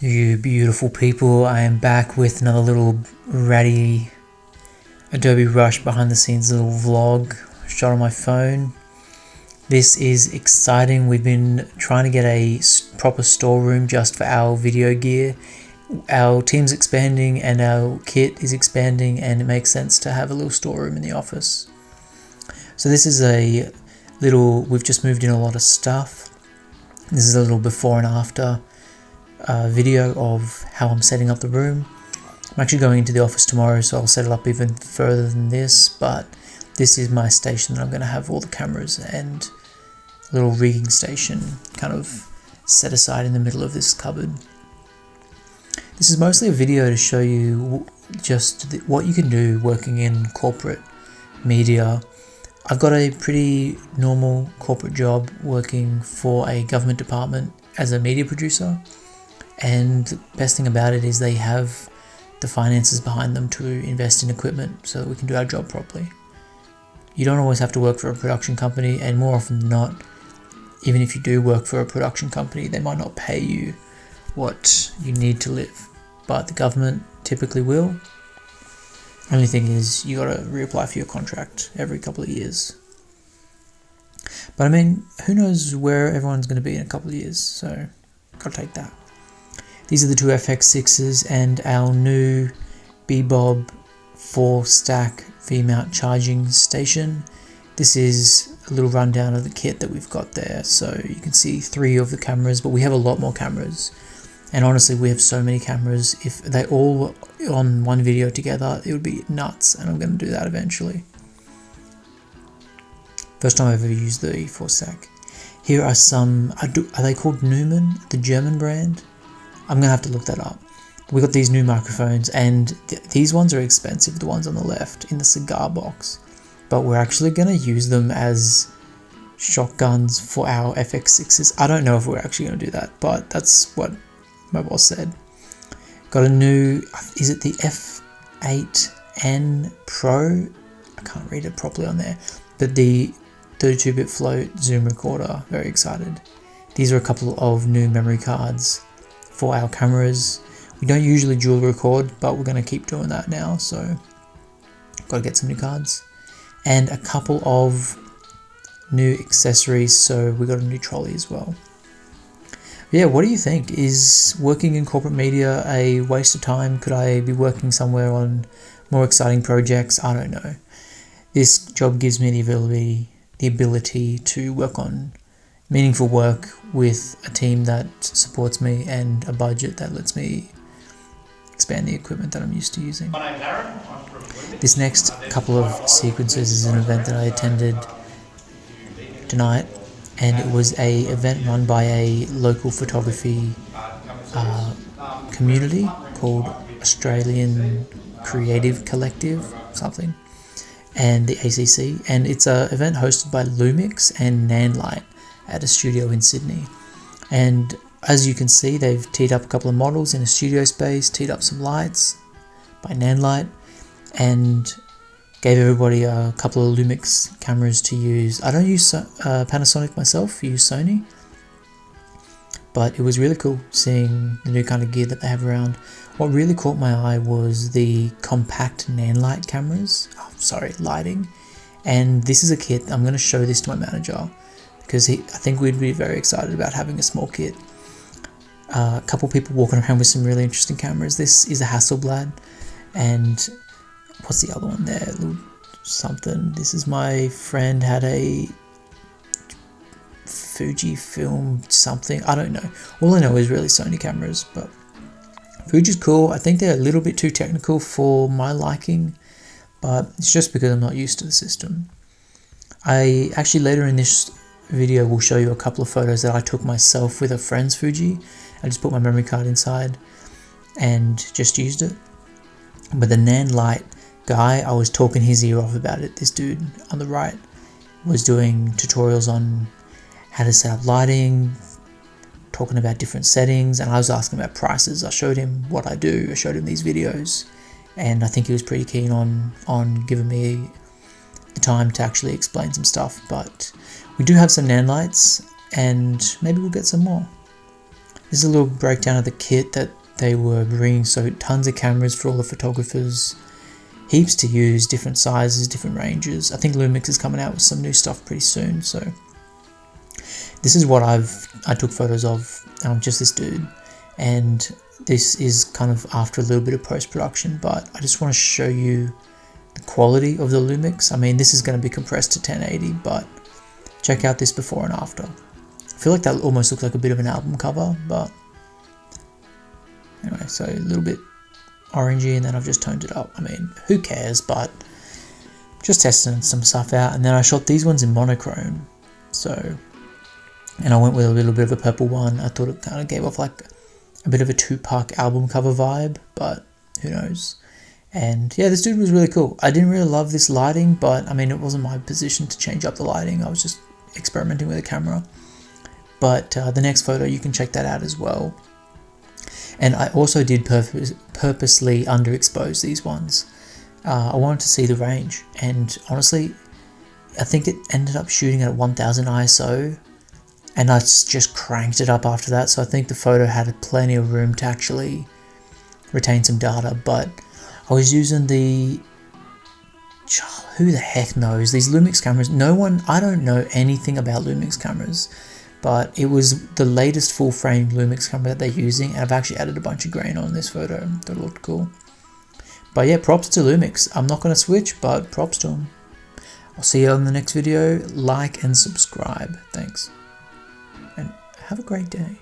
You beautiful people, I am back with another little ratty Adobe Rush behind the scenes little vlog shot on my phone. This is exciting. We've been trying to get a proper storeroom just for our video gear. Our team's expanding and our kit is expanding, and it makes sense to have a little storeroom in the office. So this is we've just moved in a lot of stuff. This is a little before and after video of how I'm setting up the room. I'm actually going into the office tomorrow, so I'll set it up even further than this, but this is my station that I'm going to have all the cameras and a little rigging station kind of set aside in the middle of this cupboard. This is mostly a video to show you just what you can do working in corporate media. I've got a pretty normal corporate job working for a government department as a media producer. And the best thing about it is they have the finances behind them to invest in equipment so that we can do our job properly. You don't always have to work for a production company, and more often than not, even if you do work for a production company, they might not pay you what you need to live, but the government typically will. Only thing is, you gotta reapply for your contract every couple of years. But I mean, who knows where everyone's gonna be in a couple of years, so gotta take that. These are the two FX6s and our new Bebob 4-stack V-mount charging station. This is a little rundown of the kit that we've got there. So you can see 3 of the cameras, but we have a lot more cameras. And honestly, we have so many cameras. If they all were on one video together, it would be nuts, and I'm going to do that eventually. First time I've ever used the 4-stack. Here are some, are they called Neumann, the German brand? I'm going to have to look that up. We got these new microphones, and these ones are expensive, the ones on the left in the cigar box. But we're actually going to use them as shotguns for our FX6s. I don't know if we're actually going to do that, but that's what my boss said. Got a new, is it the F8N Pro? I can't read it properly on there. But the 32-bit float zoom recorder, very excited. These are a couple of new memory cards for our cameras. We don't usually dual record, but we're going to keep doing that now, so got to get some new cards. And a couple of new accessories, so we got a new trolley as well. Yeah, what do you think? Is working in corporate media a waste of time? Could I be working somewhere on more exciting projects? I don't know. This job gives me the ability to work on meaningful work with a team that supports me and a budget that lets me expand the equipment that I'm used to using. This next couple of sequences is an event that I attended tonight, and it was a event run by a local photography community called Australian Creative Collective something, and the ACC, and it's an event hosted by Lumix and Nanlight at a studio in Sydney. And as you can see, they've teed up a couple of models in a studio space, teed up some lights by Nanlight, and gave everybody a couple of Lumix cameras to use. I don't use Panasonic myself, I use Sony, but it was really cool seeing the new kind of gear that they have around. What really caught my eye was the compact Nanlight cameras, lighting, and this is a kit. I'm going to show this to my manager, because I think we'd be very excited about having a small kit. A couple people walking around with some really interesting cameras. This is a Hasselblad, and what's the other one there? Something. This is my friend had a Fujifilm something. I don't know. All I know is really Sony cameras, but Fuji's cool. I think they're a little bit too technical for my liking, but it's just because I'm not used to the system. I actually later in this video will show you a couple of photos that I took myself with a friend's Fuji. I just put my memory card inside and just used it. But the Nanlight guy, I was talking his ear off about it. This dude on the right was doing tutorials on how to set up lighting, talking about different settings, and I was asking about prices. I showed him what I do, I showed him these videos, and I think he was pretty keen on giving me the time to actually explain some stuff. But we do have some Nanlights, and maybe we'll get some more. This is a little breakdown of the kit that they were bringing. So tons of cameras for all the photographers, heaps to use, different sizes, different ranges. I think Lumix is coming out with some new stuff pretty soon. So this is what I took photos of, just this dude, and this is kind of after a little bit of post-production, but I just want to show you the quality of the Lumix. I mean, this is going to be compressed to 1080, but check out this before and after. I feel like that almost looks like a bit of an album cover, but anyway, so a little bit orangey, and then I've just toned it up. I mean, who cares, but just testing some stuff out. And then I shot these ones in monochrome, so, and I went with a little bit of a purple one. I thought it kind of gave off like a bit of a Tupac album cover vibe, but who knows. And yeah, this dude was really cool. I didn't really love this lighting, but I mean, it wasn't my position to change up the lighting. I was just experimenting with the camera. But the next photo, you can check that out as well. And I also did purposely underexpose these ones. I wanted to see the range, and honestly, I think it ended up shooting at 1000 ISO, and I just cranked it up after that. So I think the photo had plenty of room to actually retain some data, but I was using the, who the heck knows, these Lumix cameras. I don't know anything about Lumix cameras, but it was the latest full frame Lumix camera that they're using, and I've actually added a bunch of grain on this photo. That looked cool. But yeah, props to Lumix. I'm not going to switch, but props to them. I'll see you on the next video. Like and subscribe. Thanks. And have a great day.